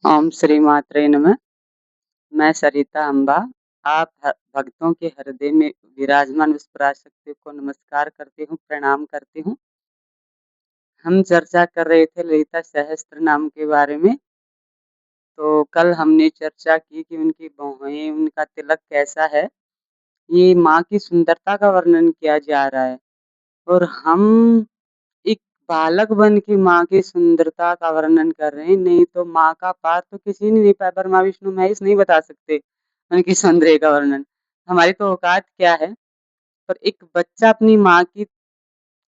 ओम श्री मात्रे नमः। मैं सरिता अम्बा, आप भक्तों के हृदय में विराजमान उस पराशक्ति को नमस्कार करती हूँ, प्रणाम करती हूँ। हम चर्चा कर रहे थे ललिता सहस्त्र नाम के बारे में, तो कल हमने चर्चा की कि उनकी भौहें, उनका तिलक कैसा है। ये माँ की सुंदरता का वर्णन किया जा रहा है और हम एक बालक बन के माँ की सुंदरता का वर्णन कर रहे हैं, नहीं तो माँ का पार तो किसी ने नहीं पाया, ब्रह्मा विष्णु महेश नहीं बता सकते उनकी सौंदर्य का वर्णन। हमारी तो औकात क्या है। पर एक बच्चा अपनी माँ की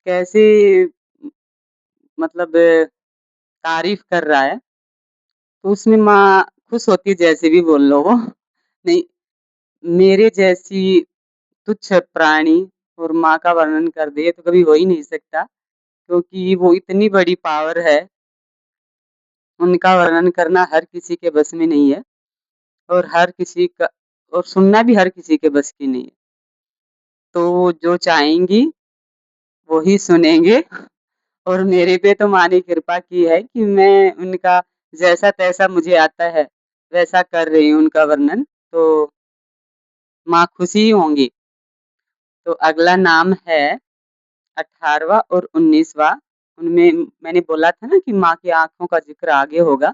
कैसे मतलब तारीफ कर रहा है, तो उसमें माँ खुश होती है, जैसे भी बोल लो वो। नहीं, मेरे जैसी तुच्छ प्राणी और माँ का वर्णन कर दे तो कभी हो ही नहीं सकता, क्योंकि वो इतनी बड़ी पावर है, उनका वर्णन करना हर किसी के बस में नहीं है और हर किसी का और सुनना भी हर किसी के बस की नहीं है। तो जो चाहेंगी वो ही सुनेंगे और मेरे पे तो माँ ने कृपा की है कि मैं उनका जैसा-तैसा मुझे आता है, वैसा कर रही हूँ उनका वर्णन, तो माँ खुश ही होंगी। तो अगला नाम है 18वाँ और 19वाँ। उनमें मैंने बोला था ना कि माँ की आँखों का ज़िक्र आगे होगा।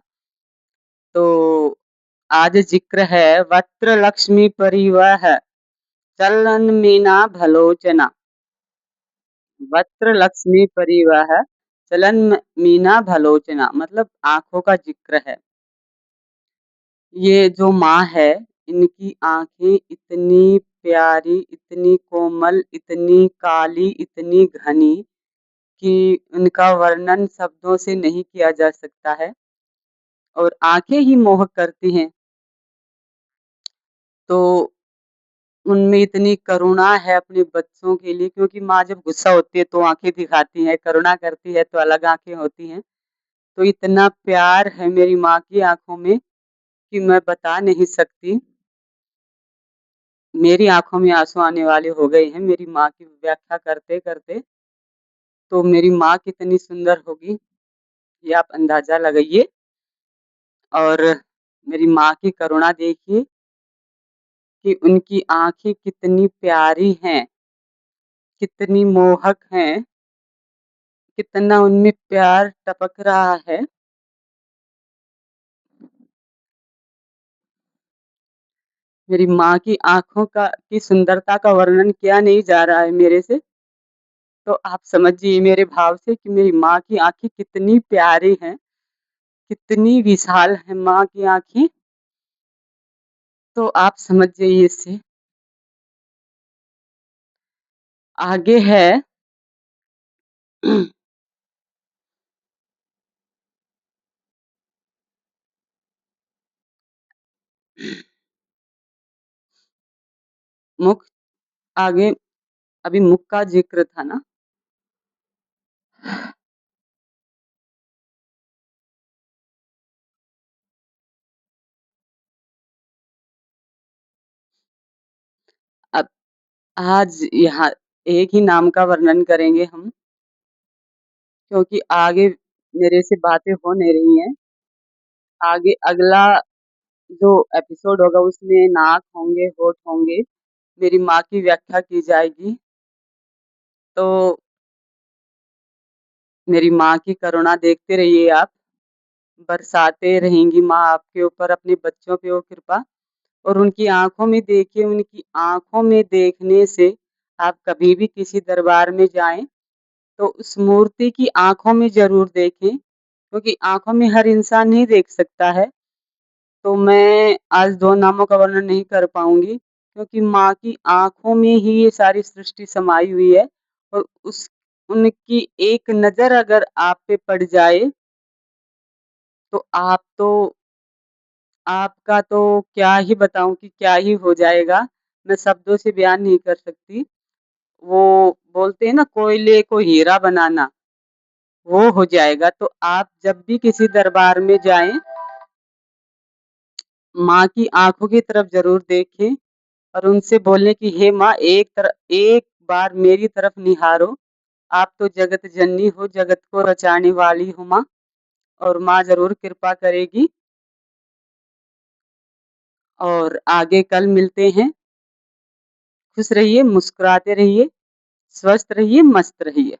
तो आज ज़िक्र है वक्त्र लक्ष्मी परिवह चलन मीना भलोचना। वक्त्र लक्ष्मी परिवह चलन मीना भलोचना, मतलब आँखों का ज़िक्र है। ये जो माँ है, इनकी आँखें इतनी प्यारी, इतनी कोमल, इतनी काली, इतनी घनी कि उनका वर्णन शब्दों से नहीं किया जा सकता है और आँखें ही मोह करती हैं। तो उनमें इतनी करुणा है अपने बच्चों के लिए, क्योंकि माँ जब गुस्सा होती है तो आँखें दिखाती है, करुणा करती है तो अलग आँखें होती हैं। तो इतना प्यार है मेरी माँ की आँखों में कि मैं बता नहीं सकती। मेरी आँखों में आँसू आने वाले हो गए हैं मेरी माँ की व्याख्या करते-करते। तो मेरी माँ कितनी सुंदर होगी, ये आप अंदाज़ा लगाइए और मेरी माँ की करुणा देखिए कि उनकी आँखें कितनी प्यारी हैं, कितनी मोहक हैं, कितना उनमें प्यार टपक रहा है। मेरी माँ की आँखों की सुंदरता का वर्णन किया नहीं जा रहा है मेरे से, तो आप समझिए मेरे भाव से कि मेरी माँ की आँखें कितनी प्यारी हैं, कितनी विशाल है माँ की आँखें, तो आप समझ जाइए इससे। आगे है मुख। आगे अभी मुख का ज़िक्र था ना? अब आज यहाँ एक ही नाम का वर्णन करेंगे हम, क्योंकि आगे मेरे से बातें हो नहीं रही हैं। आगे अगला जो एपिसोड होगा उसमें नाक होंगे, होंठ होंगे, मेरी माँ की व्याख्या की जाएगी। तो मेरी माँ की करुणा देखते रहिए आप, बरसाते रहेंगी माँ आपके ऊपर अपने बच्चों पे वो कृपा और उनकी आँखों में देखिए, उनकी आँखों में देखने से आप कभी भी किसी दरबार में जाएँ, तो उस मूर्ति की आँखों में ज़रूर देखें, क्योंकि आँखों में हर इंसान नहीं देख सकता है। तो मैं आज 2 नामों का वर्णन नहीं कर पाऊँगी, क्योंकि माँ की आँखों में ही ये सारी सृष्टि समाई हुई है और उस उनकी एक नज़र अगर आप पे पड़ जाए, तो आपका तो क्या ही बताऊँ कि क्या ही हो जाएगा, मैं शब्दों से बयान नहीं कर सकती। वो बोलते हैं ना कोयले को हीरा बनाना, वो हो जाएगा। तो आप जब भी किसी दरबार में जाएँ, माँ की आँखों की तरफ ज़रूर देखें और उनसे बोलें कि हे माँ एक बार मेरी तरफ निहारो, आप तो जगत जननी हो, जगत को रचाने वाली हो माँ और माँ ज़रूर कृपा करेगी। और आगे कल मिलते हैं। खुश रहिए, मुस्कुराते रहिए, स्वस्थ रहिए, मस्त रहिए।